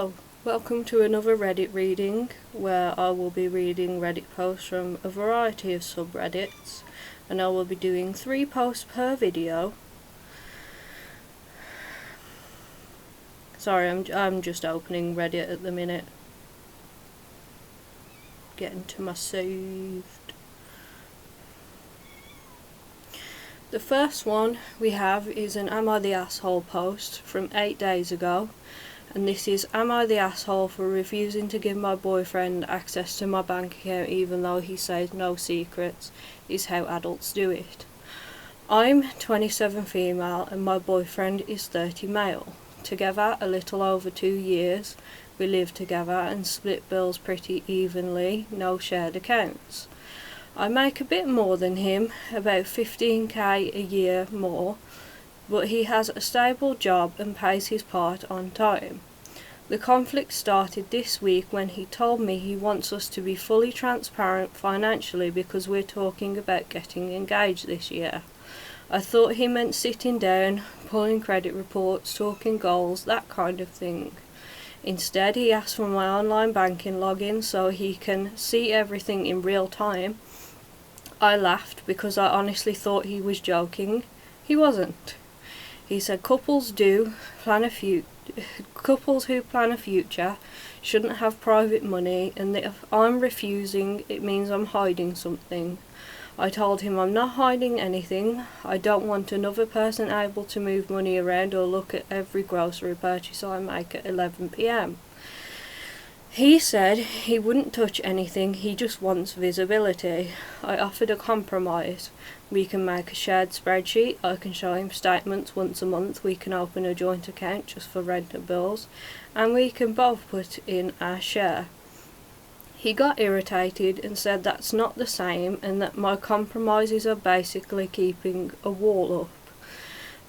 Oh, welcome to another Reddit reading, where I will be reading Reddit posts from a variety of subreddits, and I will be doing 3 posts per video. Sorry, I'm just opening Reddit at the minute. Getting to my saved. The first one we have is an Am I the Asshole post from 8 days ago. And this is, am I the asshole for refusing to give my boyfriend access to my bank account even though he says no secrets is how adults do it. I'm 27 female and my boyfriend is 30 male. Together a little over 2 years, we live together and split bills pretty evenly, no shared accounts. I make a bit more than him, about 15k a year more, but he has a stable job and pays his part on time. The conflict started this week when he told me he wants us to be fully transparent financially because we're talking about getting engaged this year. I thought he meant sitting down, pulling credit reports, talking goals, that kind of thing. Instead, he asked for my online banking login so he can see everything in real time. I laughed because I honestly thought he was joking. He wasn't. He said couples who plan a future shouldn't have private money, and that if I'm refusing, it means I'm hiding something. I told him I'm not hiding anything. I don't want another person able to move money around or look at every grocery purchase I make at 11 p.m. He said he wouldn't touch anything, he just wants visibility. I offered a compromise. We can make a shared spreadsheet, I can show him statements once a month, we can open a joint account just for rental bills, and we can both put in our share. He got irritated and said that's not the same and that my compromises are basically keeping a wall up.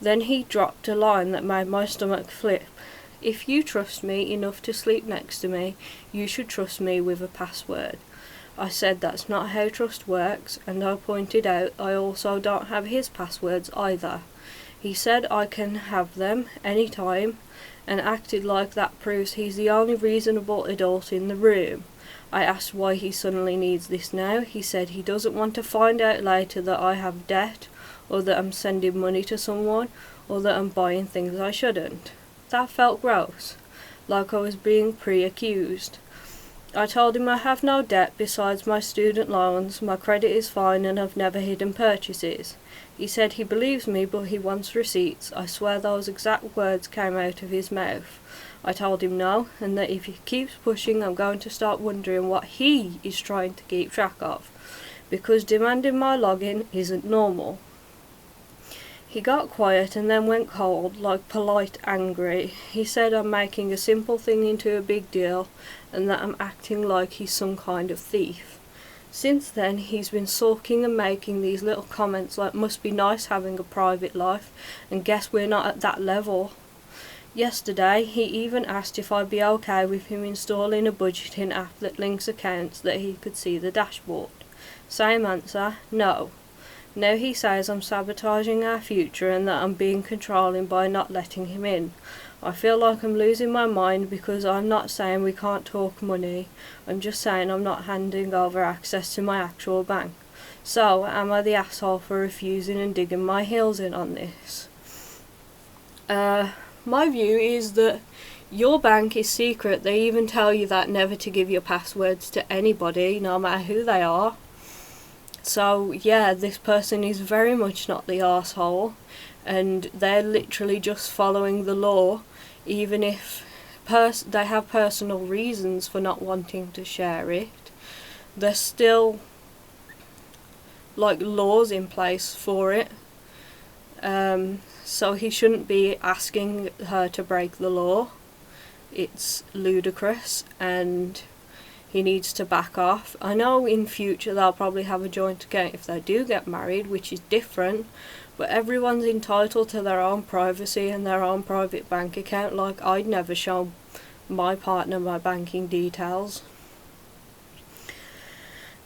Then he dropped a line that made my stomach flip. If you trust me enough to sleep next to me, you should trust me with a password. I said that's not how trust works, and I pointed out I also don't have his passwords either. He said I can have them anytime, and acted like that proves he's the only reasonable adult in the room. I asked why he suddenly needs this now. He said he doesn't want to find out later that I have debt, or that I'm sending money to someone, or that I'm buying things I shouldn't. That felt gross, like I was being pre-accused. I told him I have no debt besides my student loans, my credit is fine and I've never hidden purchases. He said he believes me but he wants receipts. I swear those exact words came out of his mouth. I told him no, and that if he keeps pushing I'm going to start wondering what he is trying to keep track of, because demanding my login isn't normal. He got quiet and then went cold, like polite angry. He said I'm making a simple thing into a big deal and that I'm acting like he's some kind of thief. Since then he's been sulking and making these little comments like must be nice having a private life, and guess we're not at that level. Yesterday he even asked if I'd be okay with him installing a budgeting app that links accounts that he could see the dashboard. Same answer, no. Now he says I'm sabotaging our future and that I'm being controlling by not letting him in. I feel like I'm losing my mind because I'm not saying we can't talk money. I'm just saying I'm not handing over access to my actual bank. So, am I the asshole for refusing and digging my heels in on this? My view is that your bank is secret. They even tell you that never to give your passwords to anybody, no matter who they are. So yeah, this person is very much not the arsehole, and they're literally just following the law, even if they have personal reasons for not wanting to share it. There's still laws in place for it, so he shouldn't be asking her to break the law. It's ludicrous and he needs to back off. I know in future they'll probably have a joint account if they do get married, which is different, but everyone's entitled to their own privacy and their own private bank account. Like, I'd never show my partner my banking details.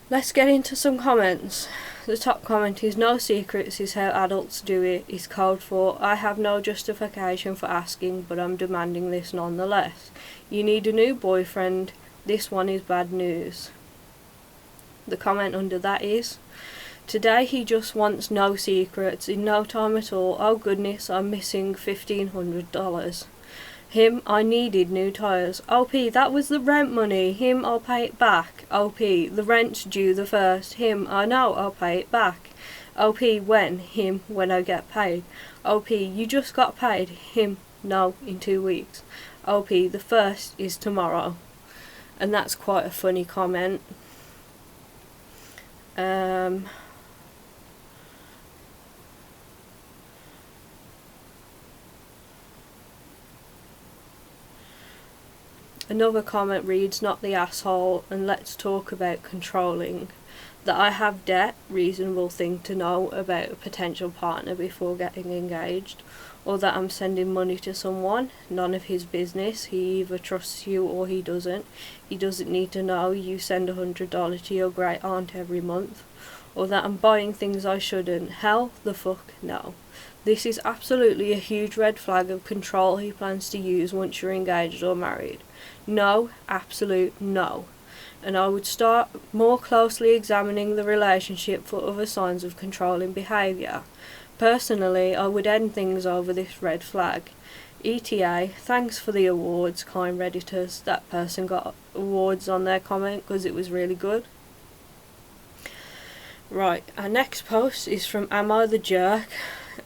Let's get into some comments. The top comment is, no secrets is how adults do it, is code for, I have no justification for asking, but I'm demanding this nonetheless. You need a new boyfriend, this one is bad news. The comment under that is, today he just wants no secrets, in no time at all, oh goodness, I'm missing $1,500. Him, I needed new tyres. OP, that was the rent money. Him, I'll pay it back. OP, the rent's due the 1st. Him, I know, I'll pay it back. OP, when? Him, when I get paid. OP, you just got paid. Him, no, in 2 weeks. OP, the 1st is tomorrow. And that's quite a funny comment. Another comment reads, not the asshole, and let's talk about controlling. That I have debt, reasonable thing to know about a potential partner before getting engaged. Or that I'm sending money to someone, none of his business. He either trusts you or he doesn't. He doesn't need to know you send $100 to your great aunt every month. Or that I'm buying things I shouldn't. Hell the fuck no. This is absolutely a huge red flag of control he plans to use once you're engaged or married. No, absolute no. And I would start more closely examining the relationship for other signs of controlling behaviour. Personally, I would end things over this red flag. ETA, thanks for the awards, kind Redditors. That person got awards on their comment because it was really good. Right, our next post is from Am I the Jerk?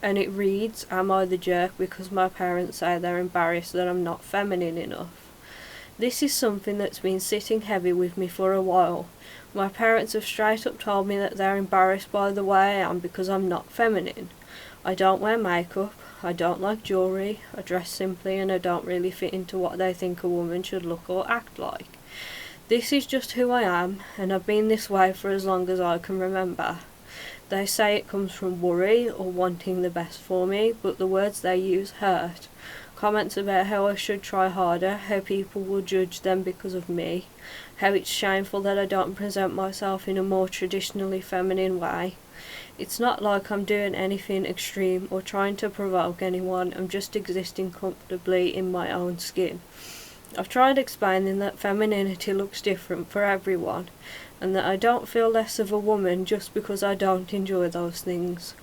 And it reads, am I the jerk because my parents say they're embarrassed that I'm not feminine enough? This is something that's been sitting heavy with me for a while. My parents have straight up told me that they're embarrassed by the way I am because I'm not feminine. I don't wear makeup, I don't like jewellery, I dress simply, and I don't really fit into what they think a woman should look or act like. This is just who I am, and I've been this way for as long as I can remember. They say it comes from worry or wanting the best for me, but the words they use hurt. Comments about how I should try harder, how people will judge them because of me, how it's shameful that I don't present myself in a more traditionally feminine way. It's not like I'm doing anything extreme or trying to provoke anyone, I'm just existing comfortably in my own skin. I've tried explaining that femininity looks different for everyone, and that I don't feel less of a woman just because I don't enjoy those things.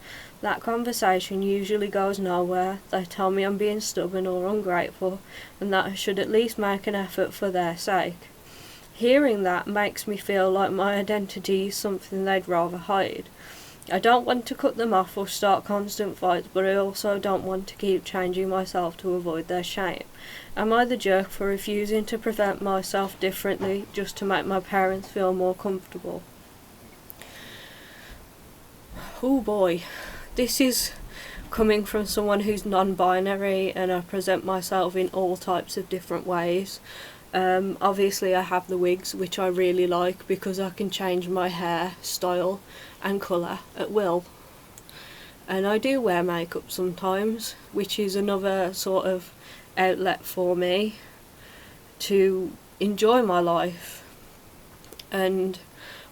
That conversation usually goes nowhere. They tell me I'm being stubborn or ungrateful, and that I should at least make an effort for their sake. Hearing that makes me feel like my identity is something they'd rather hide. I don't want to cut them off or start constant fights, but I also don't want to keep changing myself to avoid their shame. Am I the jerk for refusing to present myself differently just to make my parents feel more comfortable? Oh boy, this is coming from someone who's non-binary, and I present myself in all types of different ways. Obviously I have the wigs, which I really like because I can change my hair style and colour at will. And I do wear makeup sometimes, which is another sort of outlet for me to enjoy my life. And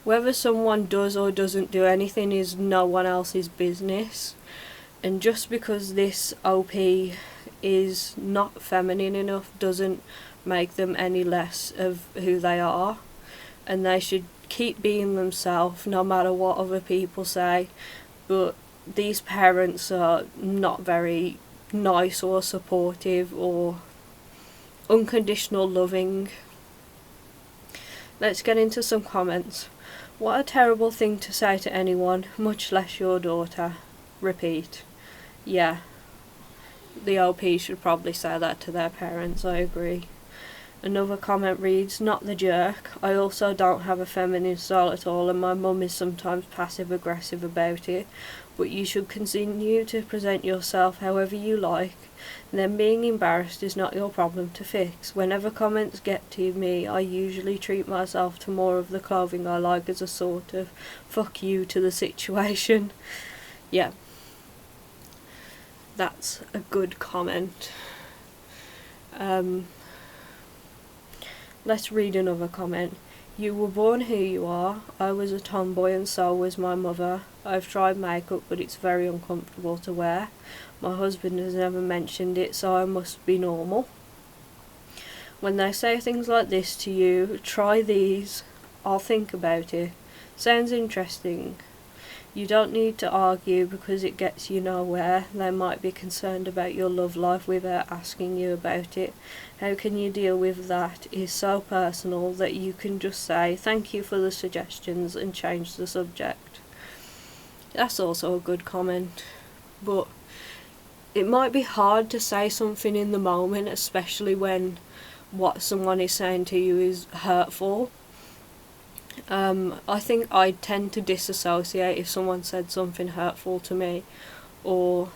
whether someone does or doesn't do anything is no one else's business. And just because this OP is not feminine enough doesn't make them any less of who they are, and they should keep being themselves no matter what other people say. But these parents are not very nice or supportive or unconditional loving. Let's get into some comments. What a terrible thing to say to anyone, much less your daughter. Repeat. Yeah, the OP should probably say that to their parents, I agree. Another comment reads, not the jerk. I also don't have a feminine style at all, and my mum is sometimes passive aggressive about it, but you should continue to present yourself however you like. Then being embarrassed is not your problem to fix. Whenever comments get to me, I usually treat myself to more of the clothing I like as a sort of fuck you to the situation. Yeah, that's a good comment. Let's read another comment. You were born who you are. I was a tomboy and so was my mother. I've tried makeup but it's very uncomfortable to wear. My husband has never mentioned it, so I must be normal. When they say things like this to you, try these. I'll think about it. Sounds interesting. You don't need to argue because it gets you nowhere. They might be concerned about your love life without asking you about it. How can you deal with that is so personal that you can just say thank you for the suggestions and change the subject. That's also a good comment, but it might be hard to say something in the moment, especially when what someone is saying to you is hurtful. I think I tend to disassociate if someone said something hurtful to me, or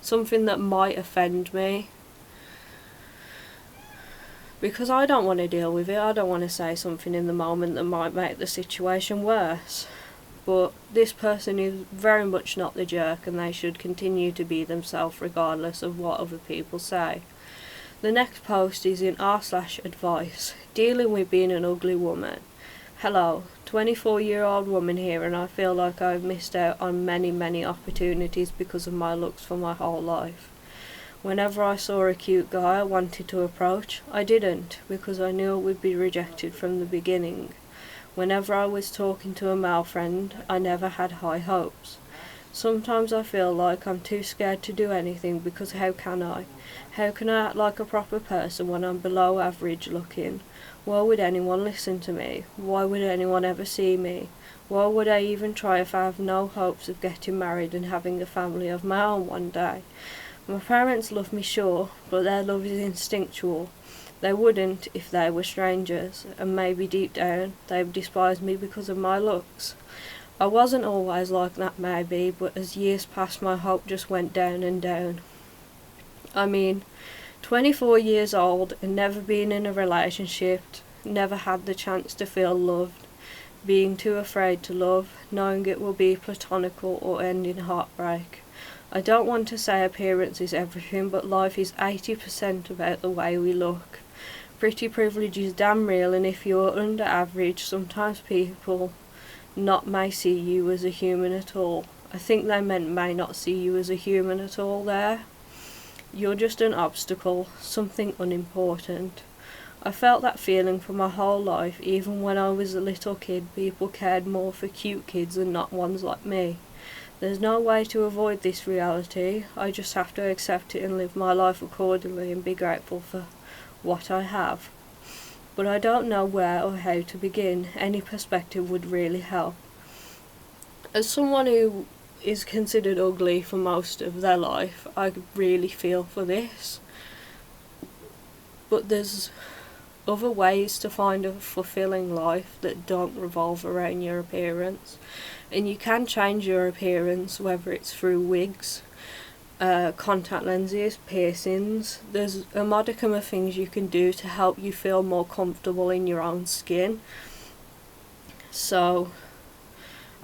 something that might offend me, because I don't want to deal with it. I don't want to say something in the moment that might make the situation worse. But this person is very much not the jerk, and they should continue to be themselves regardless of what other people say. The next post is in r/advice, dealing with being an ugly woman. Hello, 24-year-old woman here, and I feel like I've missed out on many opportunities because of my looks for my whole life. Whenever I saw a cute guy I wanted to approach, I didn't, because I knew it would be rejected from the beginning. Whenever I was talking to a male friend, I never had high hopes. Sometimes I feel like I'm too scared to do anything because how can I? How can I act like a proper person when I'm below average looking? Why would anyone listen to me? Why would anyone ever see me? Why would I even try if I have no hopes of getting married and having a family of my own one day? My parents love me, sure, but their love is instinctual. They wouldn't if they were strangers, and maybe deep down they despise me because of my looks. I wasn't always like that maybe, but as years passed my hope just went down and down. I mean, 24 years old and never been in a relationship, never had the chance to feel loved, being too afraid to love, knowing it will be platonical or end in heartbreak. I don't want to say appearance is everything, but life is 80% about the way we look. Pretty privilege is damn real, and if you're under average, sometimes people not may see you as a human at all. I think they meant may not see you as a human at all there. You're just an obstacle, something unimportant. I felt that feeling for my whole life. Even when I was a little kid, people cared more for cute kids and not ones like me. There's no way to avoid this reality. I just have to accept it and live my life accordingly and be grateful for what I have. But I don't know where or how to begin. Any perspective would really help. As someone who is considered ugly for most of their life, I really feel for this. But there's other ways to find a fulfilling life that don't revolve around your appearance. And you can change your appearance, whether it's through wigs, contact lenses, piercings. There's a modicum of things you can do to help you feel more comfortable in your own skin. So,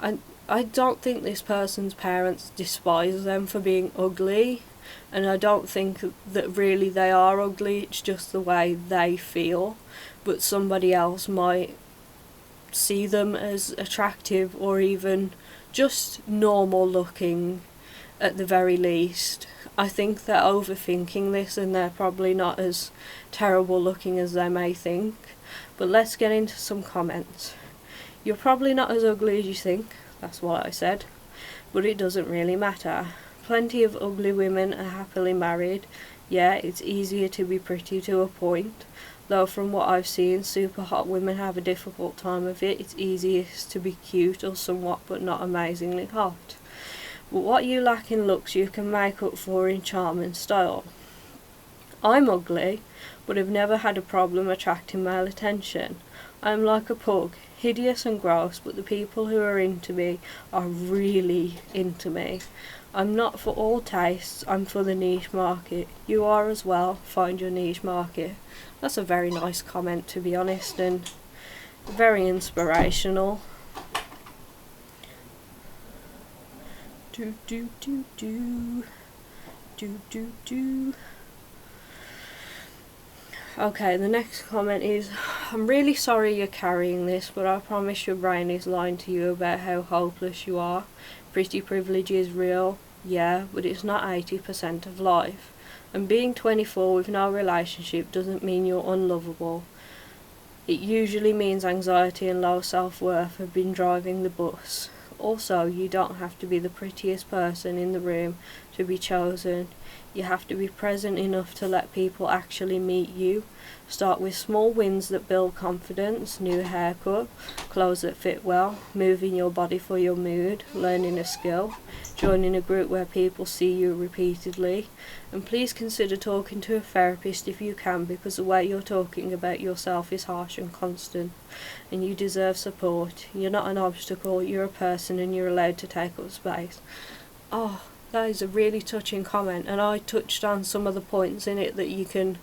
I don't think this person's parents despise them for being ugly, and I don't think that really they are ugly, it's just the way they feel. But somebody else might see them as attractive or even just normal looking at the very least. I think they're overthinking this and they're probably not as terrible looking as they may think. But let's get into some comments. You're probably not as ugly as you think, that's what I said, but it doesn't really matter. Plenty of ugly women are happily married. Yeah, it's easier to be pretty to a point, though from what I've seen, super hot women have a difficult time of it. It's easiest to be cute or somewhat but not amazingly hot. But what you lack in looks you can make up for in charm and style. I'm ugly, but have never had a problem attracting male attention. I'm like a pug, hideous and gross, but the people who are into me are really into me. I'm not for all tastes, I'm for the niche market. You are as well, find your niche market. That's a very nice comment, to be honest, and very inspirational. Do do do do do do. Okay, the next comment is, I'm really sorry you're carrying this, but I promise your brain is lying to you about how hopeless you are. Pretty privilege is real, yeah, but it's not 80% of life. And being 24 with no relationship doesn't mean you're unlovable. It usually means anxiety and low self-worth have been driving the bus. Also, you don't have to be the prettiest person in the room to be chosen. You have to be present enough to let people actually meet you. Start with small wins that build confidence: new haircut, clothes that fit well, moving your body for your mood, learning a skill, joining a group where people see you repeatedly. And please consider talking to a therapist if you can, because the way you're talking about yourself is harsh and constant, and you deserve support. You're not an obstacle, you're a person, and you're allowed to take up space. Oh, that is a really touching comment, and I touched on some of the points in it that you can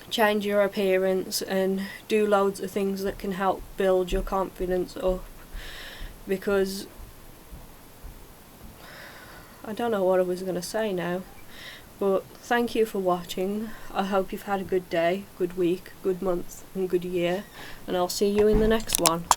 change your appearance and do loads of things that can help build your confidence up, because I don't know what I was going to say now. But thank you for watching. I hope you've had a good day, good week, good month and good year, and I'll see you in the next one.